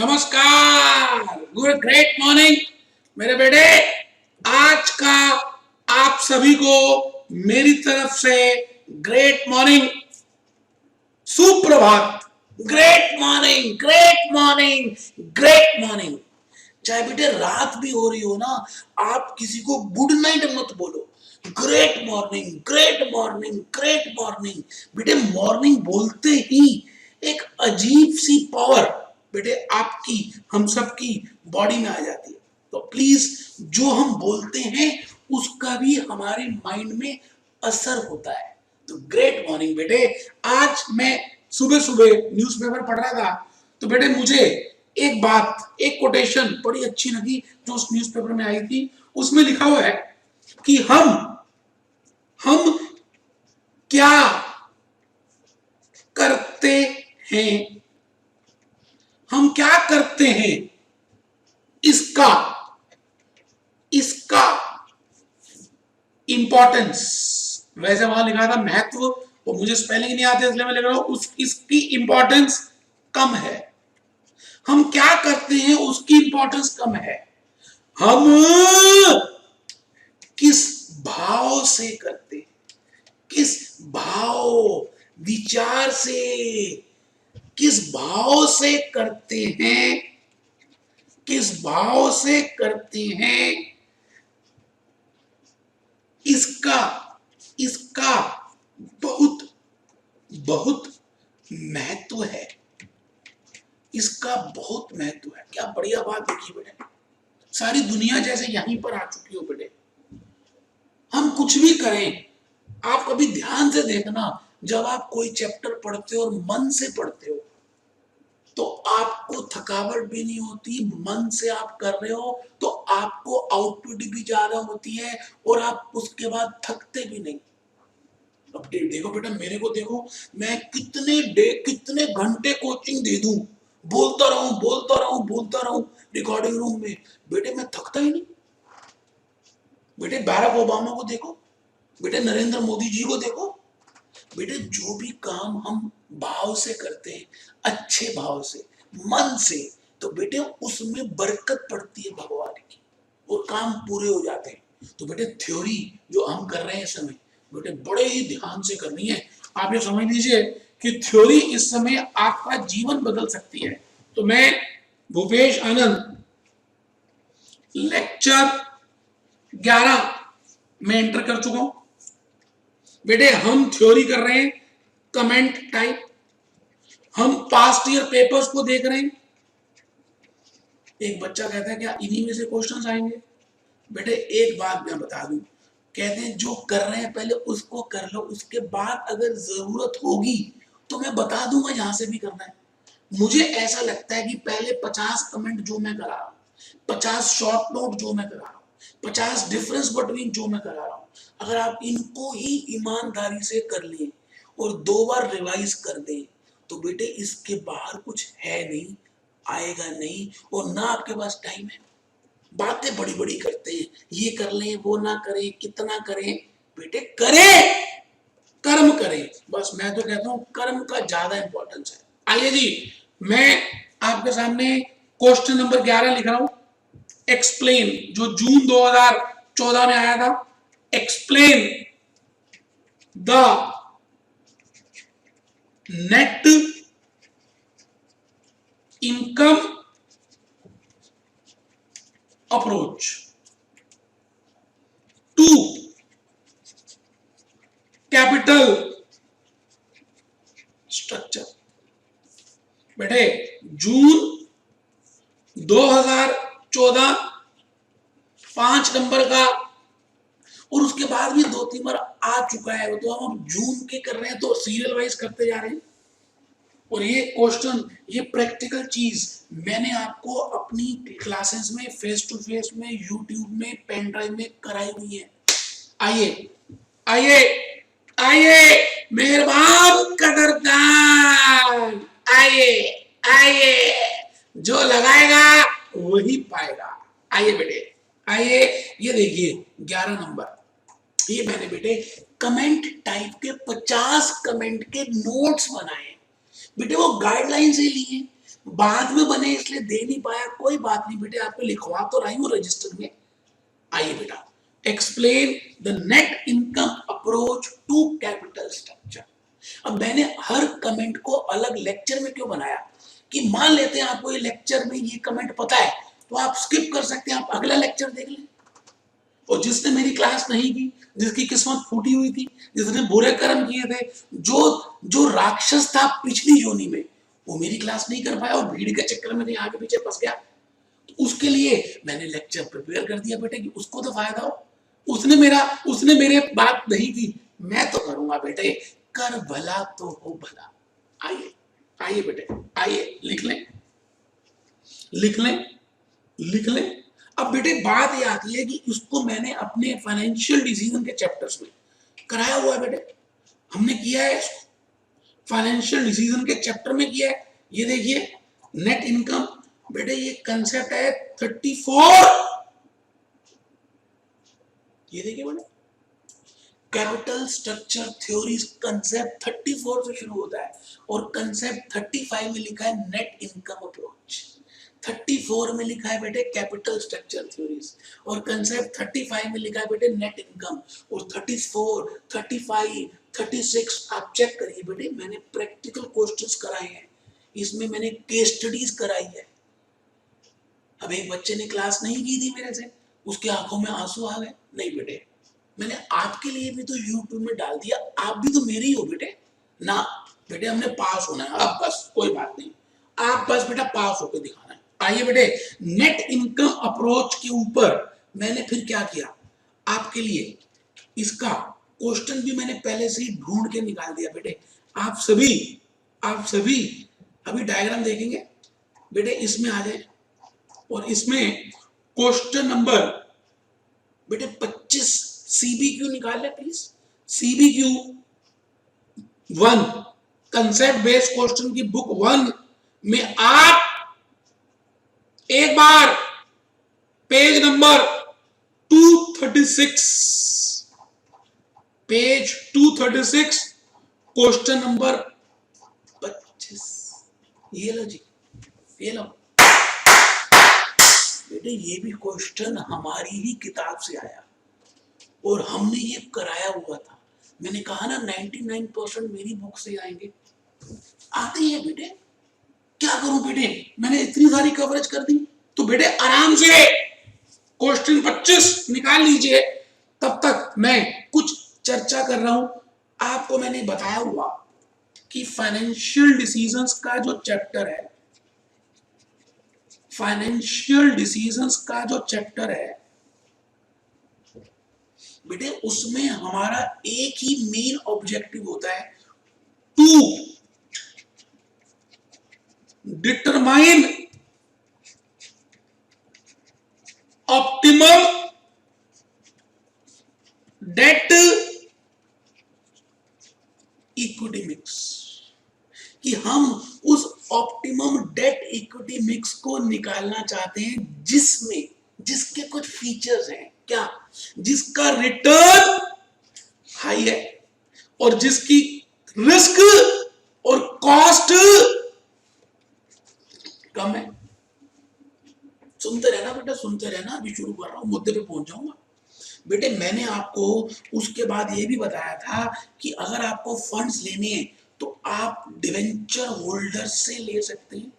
नमस्कार, good great morning मेरे बेटे। आज का आप सभी को मेरी तरफ से ग्रेट मॉर्निंग, सुप्रभात। Great morning, great morning, great morning. चाहे बेटे रात भी हो रही हो ना, आप किसी को गुड नाइट मत बोलो, great morning, great morning, great morning. बेटे मॉर्निंग बोलते ही एक अजीब सी पावर बेटे आपकी, हम सबकी बॉडी में आ जाती है। तो प्लीज जो हम बोलते हैं उसका भी हमारे माइंड में असर होता है। तो ग्रेट मॉर्निंग बेटे। आज मैं सुबह सुबह न्यूज़पेपर पढ़ रहा था, तो बेटे मुझे एक बात, एक कोटेशन बड़ी अच्छी लगी जो उस न्यूज़पेपर में आई थी। उसमें लिखा हुआ है कि हम क्या करते हैं, हम क्या करते हैं, इसका इसका इंपॉर्टेंस। वैसे वहां लिखा था महत्व, और मुझे स्पेलिंग नहीं आते इसलिए मैं लिख रहा हूं इसकी इंपॉर्टेंस कम है। हम क्या करते हैं उसकी इंपॉर्टेंस कम है। हम किस भाव से करते हैं, किस भाव विचार से, किस भाव से करते हैं, किस भाव से करते हैं, इसका इसका बहुत बहुत महत्व है। इसका बहुत महत्व है। क्या बढ़िया बात देखी बेटे। सारी दुनिया जैसे यहीं पर आ चुकी हो बेटे। हम कुछ भी करें, आप कभी ध्यान से देखना, जब आप कोई चैप्टर पढ़ते हो और मन से पढ़ते हो तो आपको थकावट भी नहीं होती। मन से आप कर रहे हो तो आपको आउटपुट भी ज्यादा होती है और आप उसके बाद थकते भी नहीं। अब देखो बेटा, मेरे को देखो, मैं कितने घंटे कोचिंग दे दूं, बोलता रहूं रिकॉर्डिंग रूम में, बेटे मैं थकता ही नहीं। बेटे बैराक ओबामा को देखो, बेटे नरेंद्र मोदी जी को देखो। बेटे जो भी काम हम भाव से करते हैं, अच्छे भाव से, मन से, तो बेटे उसमें बरकत पड़ती है भगवान की और काम पूरे हो जाते हैं। तो बेटे थ्योरी जो हम कर रहे हैं इस समय, बेटे बड़े ही ध्यान से करनी है। आप ये समझ लीजिए कि थ्योरी इस समय आपका जीवन बदल सकती है। तो मैं भूपेश आनंद लेक्चर 11 में एंटर कर चुका हूं। बेटे हम थ्योरी कर रहे हैं, कमेंट टाइप। हम पास्ट ईयर पेपर्स को देख रहे हैं। एक बच्चा कहता है क्या इन्हीं में से क्वेश्चंस आएंगे? बेटे एक बात मैं बता दूं, कहते हैं जो कर रहे हैं पहले उसको कर लो, उसके बाद अगर जरूरत होगी तो मैं बता दूंगा जहां से भी करना है। मुझे ऐसा लगता है कि पहले 50 कमेंट जो मैं करा रहा हूं, 50 शॉर्ट नोट जो मैं करा रहा हूं, 50 डिफरेंस बिटवीन जो मैं करा रहा हूं, अगर आप इनको ही ईमानदारी से कर लें और 2 बार रिवाइज कर दें तो बेटे इसके बाहर कुछ है नहीं, आएगा नहीं, और ना आपके पास टाइम है। बातें बड़ी बड़ी करते हैं, ये कर लें, वो ना करें, कितना करें। बेटे करें, कर्म करें। बस मैं तो कहता हूं कर्म का ज्यादा इंपॉर्टेंस है। आइए जी, मैं आपके सामने क्वेश्चन नंबर 11 लिख रहा हूं। एक्सप्लेन, जो जून 2014 में आया था। Explain the net income approach to capital structure. बेटे जून 2014 5 नंबर का, और उसके बाद भी 2-3 बार आ चुका है। तो हम जून के कर रहे हैं तो सीरियल वाइज करते जा रहे हैं। और ये क्वेश्चन, ये प्रैक्टिकल चीज मैंने आपको अपनी क्लासेस में, फेस टू फेस में, यूट्यूब में, पेन ड्राइव में कराई हुई है। आइए आइए आइए मेहरबान कदरदान, आइए आइए, जो लगाएगा वही पाएगा। आइए बेटे आइए, ये देखिए 11 नंबर, ये मैंने बेटे कमेंट टाइप के 50 कमेंट के नोट्स बनाए। बेटे वो गाइडलाइन से लिए, बाद में बने इसलिए दे नहीं पाया, कोई बात नहीं बेटे, आपको लिखवा तो रही हूं रजिस्टर में। आइए बेटा, explain the net income approach to capital structure. अब मैंने हर कमेंट को अलग लेक्चर में क्यों बनाया कि मान लेते हैं आपको ये लेक्चर में ये कमेंट पता है तो आप स्किप कर सकते हैं, आप अगला लेक्चर देख लें। और जिसने मेरी क्लास नहीं की, जिसकी किस्मत फूटी हुई थी, जिसने बुरे कर्म किए थे, जो जो राक्षस था पिछली योनि में, वो मेरी क्लास नहीं कर पाया और भीड़ के चक्कर में नहीं आगे पीछे फंस गया, तो उसके लिए मैंने लेक्चर प्रिपेयर कर दिया बेटे कि उसको तो फायदा हो। उसने मेरे बात नहीं की, मैं तो करूंगा बेटे, कर भला तो हो भला। आइए आइए बेटे, आइए लिख लें लिख लें लिख लें। अब बेटे बात ये आती है कि इसको मैंने अपने फाइनेंशियल डिसीजन के चैप्टर्स में कराया हुआ है बेटे, हमने किया है इसको फाइनेंशियल डिसीजन के चैप्टर में किया है। ये देखिए नेट इनकम बेटे, ये कंसेप्ट है 34, ये देखिए बेटे, कैपिटल स्ट्रक्चर थ्योरीज कंसेप्ट 34 से शुरू होता है और कंसेप्ट 35 में लिखा है नेट इनकम अप्रोच, 34 में लिखा है बेटे कैपिटल स्ट्रक्चर थ्योरीज, और कंसेप्ट 35 में लिखा है बेटे नेट इनकम। और 34, 35, 36 आप चेक करिए बेटे, मैंने प्रैक्टिकल क्वेश्चंस कराए हैं, इसमें मैंने केस स्टडीज कराई है। अब एक बच्चे ने क्लास नहीं की थी मेरे से, उसके आंखों में आंसू आ गए, नहीं बेटे मैंने आपके लिए भी तो यूट्यूब में डाल दिया, आप भी तो मेरे ही हो बेटे ना। बेटे हमने पास होना है, अब बस कोई बात नहीं, आप बस बेटा पास होकर दिखाना है। आइए बेटे, नेट इनकम अप्रोच के ऊपर मैंने फिर क्या किया आपके लिए, इसका क्वेश्चन भी मैंने पहले से ही ढूंढ के निकाल दिया बेटे। आप सभी अभी डायग्राम देखेंगे बेटे, इसमें आ जाए और इसमें क्वेश्चन नंबर बेटे 25 सीबीक्यू निकाल ले please. CBQ 1 concept based question की बुक 1 में आप एक बार page number 236, page 236 question number 25, ये लो जी, ये लो बेटे, ये भी क्वेश्चन हमारी ही किताब से आया और हमने ये कराया हुआ था। मैंने कहा ना 99% मेरी बुक से आएंगे, आते ही है बेटे, क्या करूं बेटे, मैंने इतनी सारी कवरेज कर दी, तो बेटे आराम से क्वेश्चन 25 निकाल लीजिए, तब तक मैं कुछ चर्चा कर रहा हूं। आपको मैंने बताया हुआ कि फाइनेंशियल डिसीजंस का जो चैप्टर है, फाइनेंशियल डिसीजंस का जो चैप्टर है बेटे, उसमें हमारा एक ही मेन ऑब्जेक्टिव होता है, to determine optimum debt equity mix, कि हम उस ऑप्टिमम डेट इक्विटी मिक्स को निकालना चाहते हैं जिसमें जिसके कुछ फीचर्स हैं, क्या, जिसका रिटर्न हाई है और जिसकी रिस्क और कॉस्ट कम है। सुनते रहना बेटा, सुनते रहना, अभी शुरू कर रहा हूं, मुद्दे पे पहुंच जाऊंगा बेटे। मैंने आपको उसके बाद ये भी बताया था कि अगर आपको फंड्स लेने हैं तो आप डिवेंचर होल्डर्स से ले सकते हैं,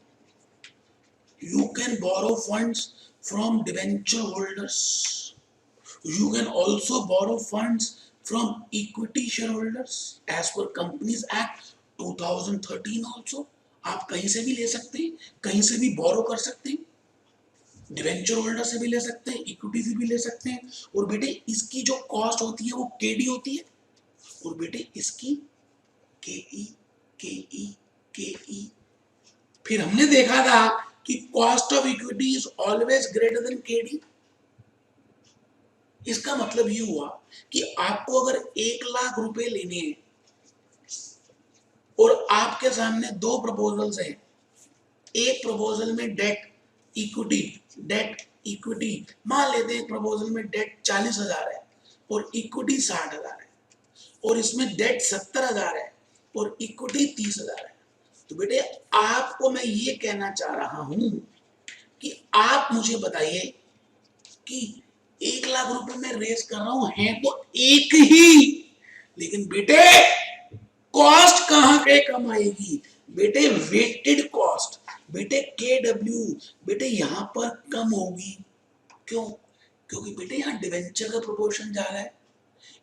you can borrow funds from debenture holders, you can also borrow funds from equity shareholders as per Companies Act 2013 also। आप कहीं से भी ले सकते हैं, कहीं से भी बोरो कर सकते हैं, डिवेंचर होल्डर से भी ले सकते हैं, इक्विटी से भी ले सकते हैं। और बेटे इसकी जो कॉस्ट होती है वो केडी होती है, और बेटे इसकी केई केई केई। फिर हमने देखा था कि cost of equity is always greater than KD. इसका मतलब ये हुआ कि आपको अगर 1 लाख रुपए लेने हैं और आपके सामने 2 प्रपोजल्स हैं, एक प्रपोजल में डेट इक्विटी मान लेते हैं, प्रपोजल में डेट 40,000 है और इक्विटी 60,000 है, और इसमें डेट 70,000 है और इक्विटी 30,000 है, तो बेटे आपको मैं ये कहना चाह रहा हूं कि आप मुझे बताइए कि 1 लाख रुपए में रेस कर रहा हूं, है तो एक ही, लेकिन बेटे कॉस्ट कहां पे कम आएगी? बेटे वेटेड कॉस्ट, बेटे KW, बेटे यहां पर कम होगी। क्यों? क्योंकि बेटे यहां डिवेंचर का प्रोपोर्शन ज्यादा है,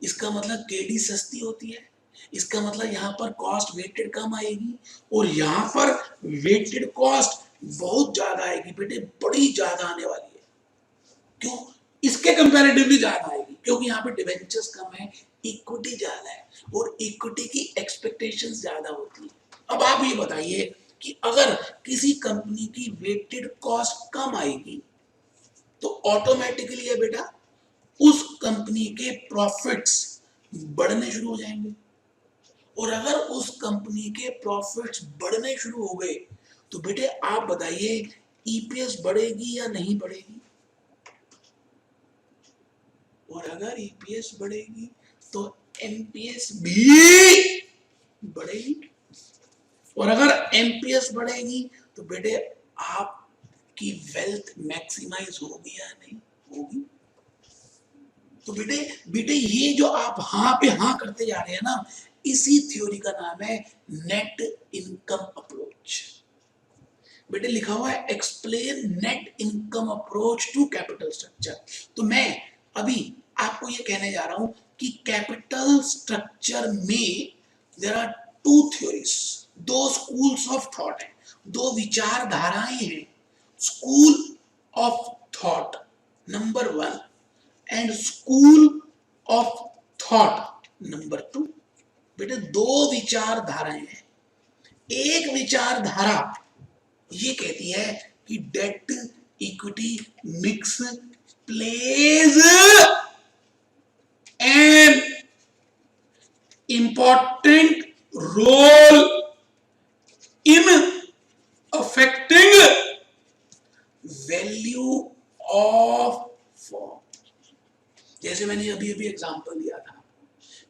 इसका मतलब KD सस्ती होती है, इसका मतलब यहां पर कॉस्ट वेटेड कम आएगी, और यहां पर वेटेड कॉस्ट बहुत ज्यादा आएगी बेटे, बड़ी ज्यादा आने वाली है। क्यों? इसके कंपैरेटिवली ज्यादा आएगी, क्योंकि यहाँ पे डिवेंचर्स कम है, इक्विटी ज्यादा है, और इक्विटी की एक्सपेक्टेशंस ज्यादा होती है। अब आप ये बताइए कि अगर किसी कंपनी की वेटेड कॉस्ट कम आएगी तो ऑटोमेटिकली है बेटा उस कंपनी के प्रॉफिट्स बढ़ने शुरू हो जाएंगे, और अगर उस कंपनी के प्रॉफिट्स बढ़ने शुरू हो गए तो बेटे आप बताइए ईपीएस बढ़ेगी या नहीं बढ़ेगी? और अगर ईपीएस बढ़ेगी तो एमपीएस भी बढ़ेगी, और अगर एमपीएस बढ़ेगी तो बेटे आपकी वेल्थ मैक्सिमाइज होगी या नहीं होगी? तो बेटे बेटे ये जो आप हाँ पे हाँ करते जा रहे हैं ना, इसी थ्योरी का नाम है नेट इनकम अप्रोच। बेटे लिखा हुआ है explain net income approach to capital structure. तो मैं अभी आपको ये कहने जा रहा हूं कि कैपिटल स्ट्रक्चर में देयर आर टू थ्योरीज, दो स्कूल्स ऑफ थॉट है, दो विचारधाराएं हैं। School of thought number 1 and school of thought number 2। बेटे दो विचारधाराएं हैं। एक विचारधारा ये कहती है कि debt equity mix plays an important role in affecting value of firm. जैसे मैंने अभी अभी एग्जांपल दिया था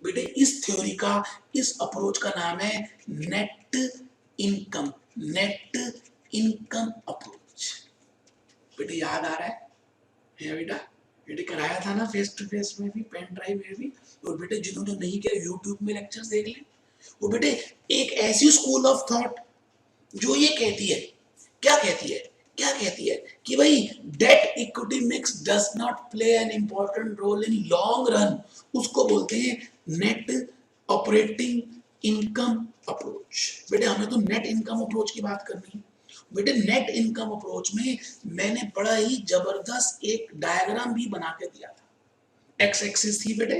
बेटे, इस थ्योरी का, इस अप्रोच का नाम है net income, net income approach. बेटे याद आ रहा है बेटा? बेटे कराया था ना फेस टू फेस में भी, पेन ड्राइव में भी, और बेटे जिन्होंने नहीं किया यूट्यूब में लेक्चर्स देख लें। वो बेटे एक ऐसी स्कूल ऑफ थॉट जो ये कहती है, क्या कहती है, क्या कहती है कि भाई debt equity mix does not play an important role in long run, उसको बोलते हैं नेट ऑपरेटिंग इनकम अप्रोच। बेटे हमें तो नेट इनकम अप्रोच की बात करनी है। बेटे नेट इनकम अप्रोच में मैंने बड़ा ही जबरदस्त एक डायग्राम भी बना के दिया था। एक्स एक्सिस थी बेटे,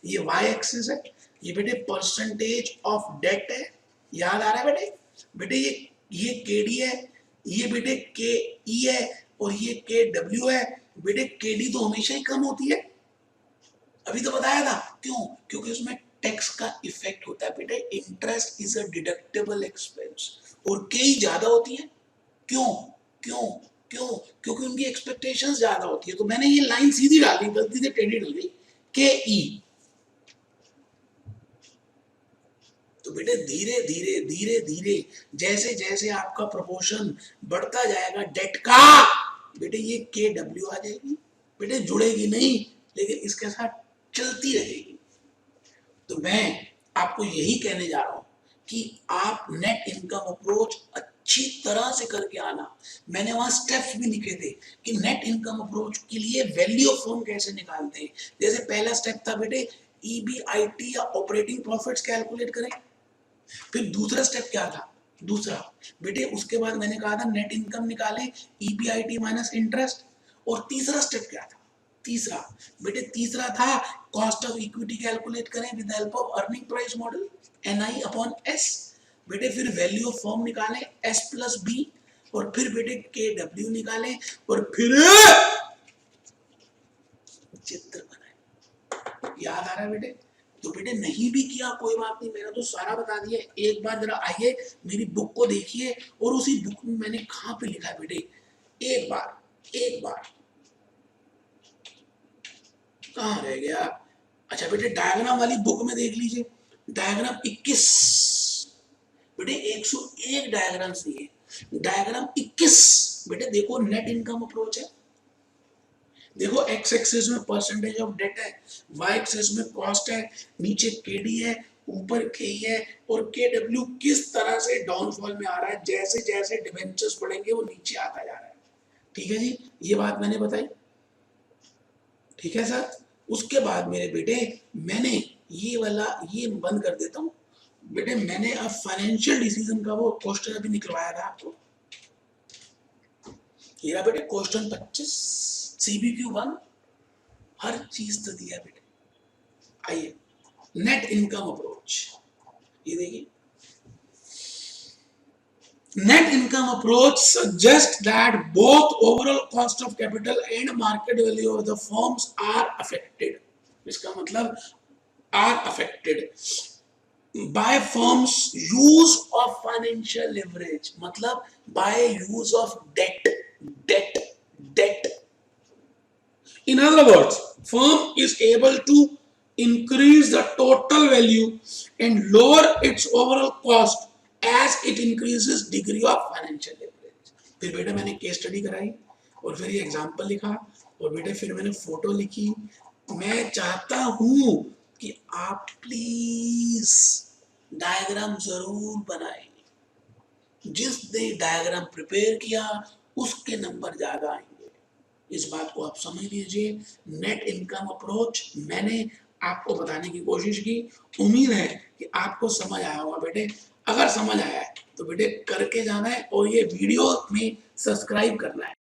ये वाई एक्सिस है, ये बेटे परसेंटेज ऑफ डेट है, याद आ रहा है बेटे? बेटे ये केडी है, ये बेटे के ई है, और ये के डब्ल्यू है। बेटे केडी तो हमेशा ही कम होती है, अभी तो बताया था। क्यों? क्योंकि उसमें टैक्स का इफेक्ट होता है बेटे, interest is a deductible expense, और के ई ज्यादा होती है। क्यों? क्यों? क्यों? क्योंकि उनकी एक्सपेक्टेशंस ज्यादा होती है। तो मैंने ये लाइन सीधी डाल दी, गलती से टेढ़ी डल गई, के ई। तो बेटे धीरे धीरे धीरे धीरे जैसे जैसे आपका प्रपोर्शन बढ़ता जाएगा डेट का, बेटे ये के डब्ल्यू आ जाएगी। बेटे जुड़ेगी नहीं, लेकिन इसके साथ चलती रहेगी। तो मैं आपको यही कहने जा रहा हूं कि आप नेट इनकम अप्रोच अच्छी तरह से करके आना। मैंने वहां स्टेप्स भी लिखे थे कि नेट इनकम अप्रोच के लिए वैल्यू ऑफ फर्म कैसे निकालते हैं। जैसे पहला स्टेप था बेटे ईबीआईटी या ऑपरेटिंग प्रॉफिट्स कैलकुलेट करें। फिर दूसरा स्टेप क्या था? दूसरा बेटे उसके बाद मैंने कहा था नेट इनकम निकालें ईबीआईटी माइनस इंटरेस्ट। और तीसरा स्टेप क्या था? तीसरा बेटे तीसरा था कॉस्ट ऑफ इक्विटी कैलकुलेट करें with help of earning price model NI upon S. बेटे फिर वैल्यू ऑफ फर्म निकालें एस प्लस बी, और फिर बेटे के डब्ल्यू निकालें, और फिर चित्र बनाए। याद आ रहा है बेटे? तो बेटे नहीं भी किया कोई बात नहीं, मैंने तो सारा बता दिया। एक बार जरा आइए मेरी बुक को देखिए, और उसी बुक में मैंने कहां पे लिखा है बेटे, एक बार कहां रह गया? अच्छा बेटे डायग्राम वाली बुक में देख लीजिए, डायग्राम 21। बेटे 101 डायग्राम्स दिए, डायग्राम 21। बेटे देखो नेट इनकम अप्रोच है, देखो एक्स एक्सिस में परसेंटेज ऑफ डेट है, वाई एक्सिस में कॉस्ट है, नीचे केडी है, ऊपर के है, और के डब्ल्यू किस तरह से डाउनफॉल में आ रहा है, जैसे जैसे डिवेंचर्स बढ़ेंगे वो नीचे आता जा रहा है। ठीक है जी, ये बात मैंने बताई। ठीक है सर, उसके बाद मेरे बेटे मैंने ये वाला ये बंद कर देता हूं बेटे, मैंने अब फाइनेंशियल डिसीजन का वो क्वेश्चन अभी निकलवाया था आपको, ये बेटे क्वेश्चन 25 सीबीक्यू 1, हर चीज तो दिया बेटे। आइए नेट इनकम अप्रोच, ये देखिए, net income approach suggests that both overall cost of capital and market value of the firms are affected, इसका मतलब are affected by firms use of financial leverage, मतलब by use of debt. In other words, firm is able to increase the total value and lower its overall cost as it increases degree of financial leverage। फिर बेटा मैंने case study कराई और फिर ये example लिखा और बेटे फिर मैंने फोटो लिखी। मैं चाहता हूं कि आप प्लीज डायग्राम जरूर बनाएं, जिसने डायग्राम प्रिपेयर किया उसके नंबर ज्यादा आएंगे, इस बात को आप समझ लीजिए। नेट इनकम अप्रोच मैंने आपको बताने की कोशिश की, उम्मीद है कि आपको समझ आया होगा बेटे। अगर समझ आया है तो बेटे करके जाना है और ये वीडियो में सब्सक्राइब करना है।